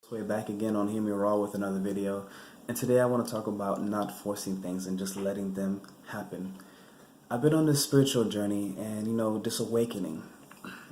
Way back again on Hear Me Raw with another video, and today I want to talk about not forcing things and just letting them happen. I've been on this spiritual journey and this awakening.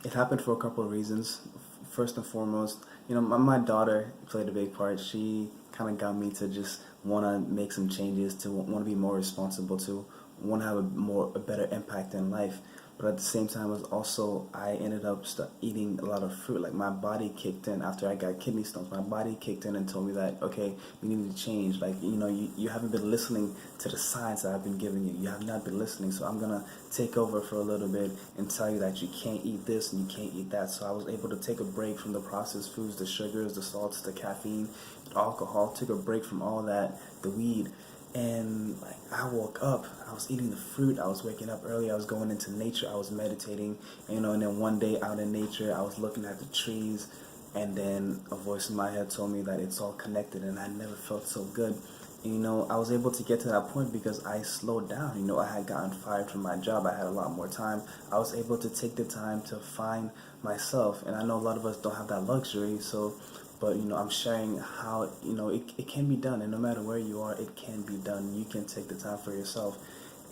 It happened for a couple of reasons. First and foremost, my daughter played a big part. She kind of got me to just want to make some changes, to want to be more responsible, to want to have a better impact in life. But at the same time, was also I ended up eating a lot of fruit. Like my body kicked in after I got kidney stones. My body kicked in and told me that okay, you need to change. Like you haven't been listening to the signs that I've been giving you. You have not been listening. So I'm gonna take over for a little bit and tell you that you can't eat this and you can't eat that. So I was able to take a break from the processed foods, the sugars, the salts, the caffeine, the alcohol. Took a break from all that, the weed. And like I woke up, I was eating the fruit, I was waking up early, I was going into nature, I was meditating, and then one day out in nature, I was looking at the trees, and then a voice in my head told me that it's all connected, and I never felt so good. And I was able to get to that point because I slowed down. I had gotten fired from my job, I had a lot more time. I was able to take the time to find myself, and I know a lot of us don't have that luxury, but I'm sharing how it can be done, and no matter where you are, it can be done. You can take the time for yourself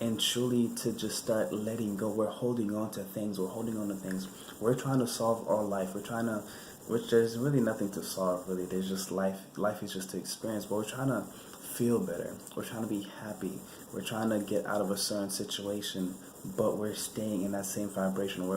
and truly to just start letting go. We're holding on to things, we're trying to solve our life, which there's really nothing to solve, really. There's just life is just to experience, but we're trying to feel better, we're trying to be happy, we're trying to get out of a certain situation, but we're staying in that same vibration.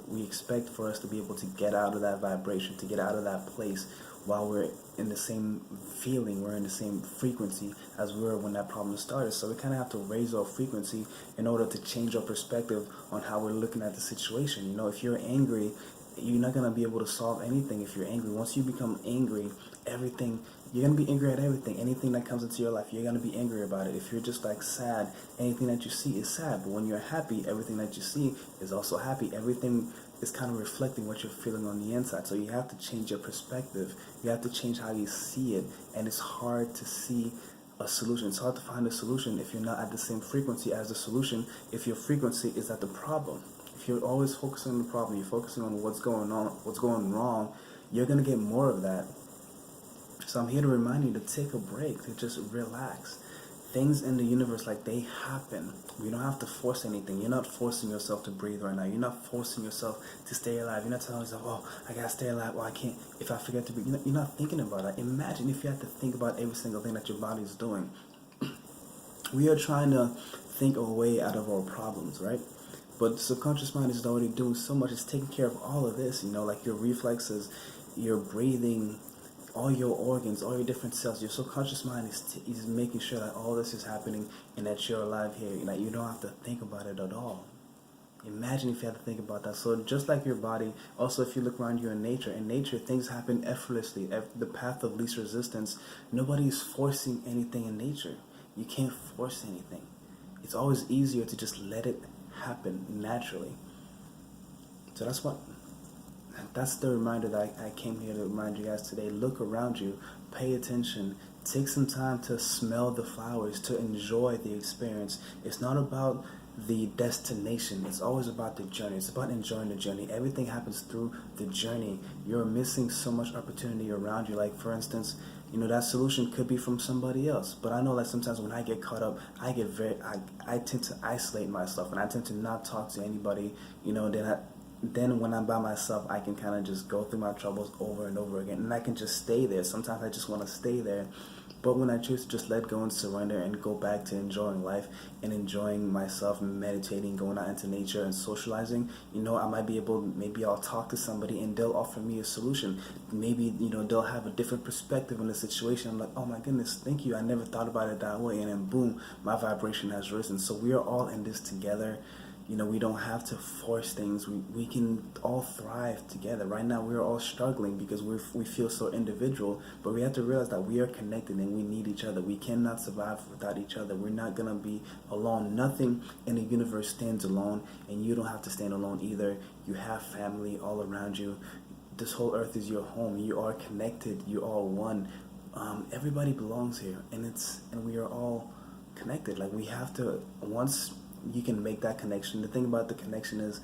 We expect for us to be able to get out of that vibration, to get out of that place, while we're in the same feeling, we're in the same frequency as we were when that problem started. So we kind of have to raise our frequency in order to change our perspective on how we're looking at the situation. If you're angry, you're not going to be able to solve anything if you're angry. Once you become angry, you're going to be angry at everything. Anything that comes into your life, you're going to be angry about it. If you're just like sad, anything that you see is sad. But when you're happy, everything that you see is also happy. Everything is kind of reflecting what you're feeling on the inside. So you have to change your perspective. You have to change how you see it. And it's hard to see a solution. It's hard to find a solution if you're not at the same frequency as the solution, if your frequency is at the problem. If you're always focusing on the problem, you're focusing on what's going wrong, you're going to get more of that. So I'm here to remind you to take a break, to just relax. Things in the universe, like, they happen. You don't have to force anything. You're not forcing yourself to breathe right now. You're not forcing yourself to stay alive. You're not telling yourself, oh, I gotta stay alive, or I can't, if I forget to breathe. You're not thinking about that. Imagine if you had to think about every single thing that your body is doing. We are trying to think our way out of our problems, right? But the subconscious mind is already doing so much. It's taking care of all of this, like your reflexes, your breathing, all your organs, all your different cells. Your subconscious mind is making sure that all this is happening and that you're alive here. You don't have to think about it at all. Imagine if you had to think about that. So just like your body, also if you look around you in nature, things happen effortlessly. The path of least resistance. Nobody is forcing anything in nature. You can't force anything. It's always easier to just let it happen naturally. So that's the reminder that I came here to remind you guys today. Look around you, pay attention, take some time to smell the flowers, to enjoy the experience. It's not about the destination, it's always about the journey. It's about enjoying the journey. Everything happens through the journey. You're missing so much opportunity around you. Like, for instance, that solution could be from somebody else. But I know that sometimes when I get caught up, I tend to isolate myself, and I tend to not talk to anybody. Then when I'm by myself, I can kind of just go through my troubles over and over again, and I can just stay there. Sometimes I just want to stay there. But when I choose to just let go and surrender and go back to enjoying life and enjoying myself, meditating, going out into nature and socializing, I might be maybe I'll talk to somebody and they'll offer me a solution. Maybe, they'll have a different perspective on the situation. I'm like, oh my goodness, thank you. I never thought about it that way. And then boom, my vibration has risen. So we are all in this together. We don't have to force things. We can all thrive together. Right now, we're all struggling because we feel so individual, but we have to realize that we are connected and we need each other. We cannot survive without each other. We're not going to be alone. Nothing in the universe stands alone, and you don't have to stand alone either. You have family all around you. This whole earth is your home. You are connected. You are one. Everybody belongs here, and we are all connected. Like, we have to, once you can make that connection. The thing about the connection is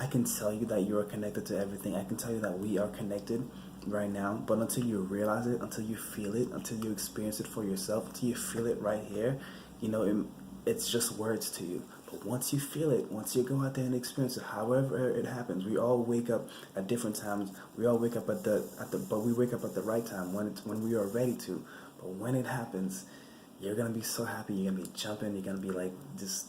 I can tell you that you are connected to everything. I can tell you that we are connected. right now, but until you realize it, until you feel it, until you experience it for yourself, until you feel it right here, it's just words to you. But once you feel it, once you go out there and experience it, however it happens, we all wake up at different times. We all wake up but we wake up at the right time when we are ready to. But when it happens, you're gonna be so happy. You're gonna be jumping. You're gonna be like just.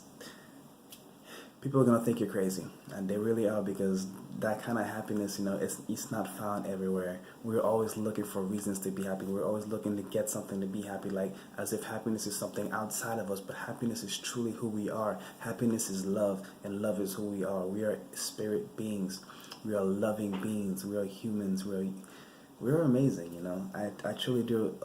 People are gonna think you're crazy, and they really are, because that kind of happiness, it's not found everywhere. We're always looking for reasons to be happy. We're always looking to get something to be happy, like as if happiness is something outside of us. But happiness is truly who we are. Happiness is love, and love is who we are. We are spirit beings. We are loving beings. We are humans. We're amazing. I truly do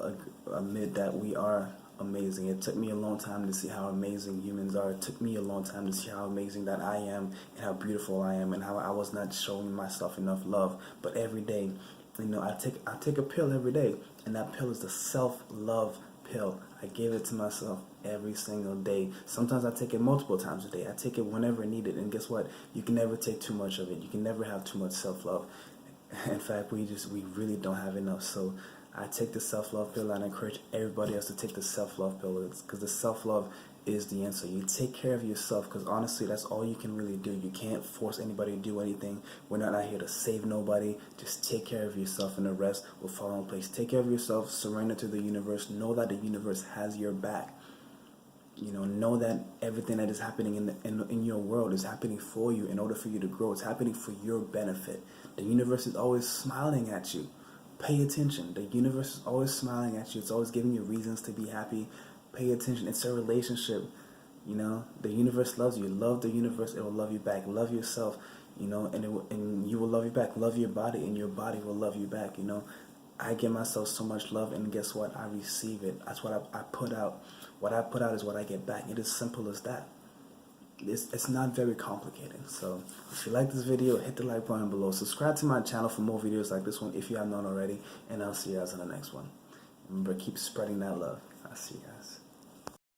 admit that we are amazing. It took me a long time to see how amazing humans are. It took me a long time to see how amazing that I am, and how beautiful I am, and how I was not showing myself enough love. But every day, I take a pill every day, and that pill is the self-love pill. I give it to myself every single day. Sometimes I take it multiple times a day. I take it whenever needed, and guess what? You can never take too much of it. You can never have too much self-love. In fact, we really don't have enough. So I take the self-love pill, and I encourage everybody else to take the self-love pill, because the self-love is the answer. You take care of yourself, because honestly, that's all you can really do. You can't force anybody to do anything. We're not out here to save nobody. Just take care of yourself, and the rest will fall in place. Take care of yourself, surrender to the universe, know that the universe has your back. Know that everything that is happening in your world is happening for you, in order for you to grow. It's happening for your benefit. The universe is always smiling at you. Pay attention. The universe is always smiling at you. It's always giving you reasons to be happy. Pay attention. It's a relationship. The universe loves you. Love the universe. It will love you back. Love yourself. And you will love you back. Love your body, and your body will love you back. I give myself so much love, and guess what? I receive it. That's what I put out. What I put out is what I get back. It is simple as that. It's not very complicated. So if you like this video, hit the like button below. Subscribe to my channel for more videos like this one if you have not already. And I'll see you guys in the next one. Remember, keep spreading that love. I'll see you guys.